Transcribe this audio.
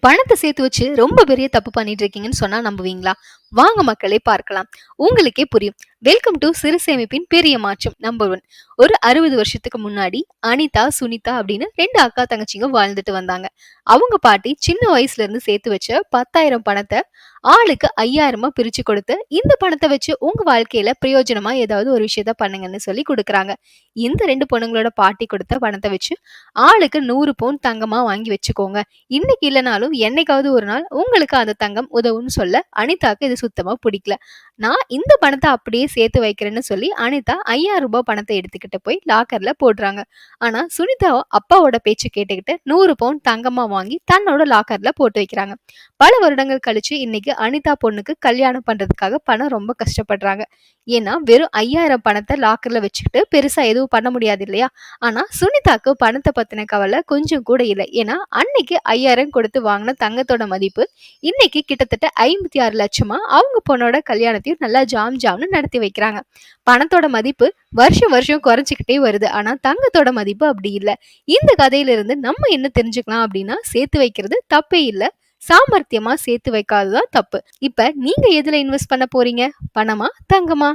பணத்த சேர்த்து வச்சு ரொம்ப பெரிய தப்பு பண்ணிட்டு இருக்கீங்கன்னு சொன்னா நம்புவீங்களா? வாங்க மக்களே பார்க்கலாம். உங்களுக்கே புரியும். வெல்கம் டூ சிறு சேமிப்பின் பெரிய மாற்றம் நம்பர் 1. ஒரு 60 வருஷத்துக்கு முன்னாடி அனிதா, சுனிதா அப்படின்னு 2 அக்கா தங்கச்சிங்க வாழ்ந்துட்டு வந்தாங்க. அவங்க பாட்டி சின்ன வயசுல இருந்து சேர்த்து வச்ச 10,000 பணத்த ஆளுக்கு 5,000 பிரிச்சு கொடுத்து, இந்த பணத்த வச்சு உங்க வாழ்க்கையில பிரயோஜனமா ஏதாவது ஒரு விஷயத்த பண்ணுங்கன்னு சொல்லி குடுக்குறாங்க. இந்த 2 பொண்ணுங்களோட பாட்டி கொடுத்த பணத்த வச்சு ஆளுக்கு 100 பவுன் தங்கமா வாங்கி வச்சுக்கோங்க. இன்னைக்கு இல்லனாலும் என்னைக்காவது ஒரு நாள் உங்களுக்கு அந்த தங்கம் உதவும்னு சொல்ல அனிதாக்கு இது சுத்தமா பிடிக்கல. நான் இந்த பணத்த அப்படியே சேர்த்து வைக்கிறேன்னு சொல்லி அனிதா 5,000 பணத்தை எடுத்துக்கிட்டு போய் லாக்கர்ல போடுறாங்க. ஆனா சுனிதா அப்பாவோட பேச்சு கேட்டுக்கிட்டு 100 பவுன் தங்கமா வாங்கி தன்னோட லாக்கர்ல போட்டு வைக்கிறாங்க. பல வருடங்கள் கழிச்சு இன்னைக்கு அனிதா பொண்ணுக்கு கல்யாணம் பண்றதுக்காக பணம் ரொம்ப கஷ்டப்படுறாங்க. ஏன்னா வெறும் 5,000 பணத்தை லாக்கர்ல வச்சுக்கிட்டு பெருசா எதுவும் பண்ண முடியாது இல்லையா? ஆனா சுனிதாக்கு பணத்தை பத்தின கவலை கொஞ்சம் கூட இல்லை. ஏன்னா அன்னைக்கு 5,000 கொடுத்து வாங்கின தங்கத்தோட மதிப்பு இன்னைக்கு கிட்டத்தட்ட 56 லட்சமா அவங்க பொண்ணோட கல்யாணத்தையும் நல்லா ஜாம் ஜாம்னு நடத்தி வைக்கிறாங்க. பணத்தோட மதிப்பு வருஷம் வருஷம் குறைஞ்சிக்கிட்டே வருது. ஆனா தங்கத்தோட மதிப்பு அப்படி இல்லை. இந்த கதையில இருந்து நம்ம என்ன தெரிஞ்சுக்கலாம் அப்படின்னா, சேர்த்து வைக்கிறது தப்பே இல்லை. சாமர்த்தியமா சேர்த்து வைக்காததான் தப்பு. இப்ப நீங்க எதுல இன்வெஸ்ட் பண்ண போறீங்க? பணமா? தங்கமா?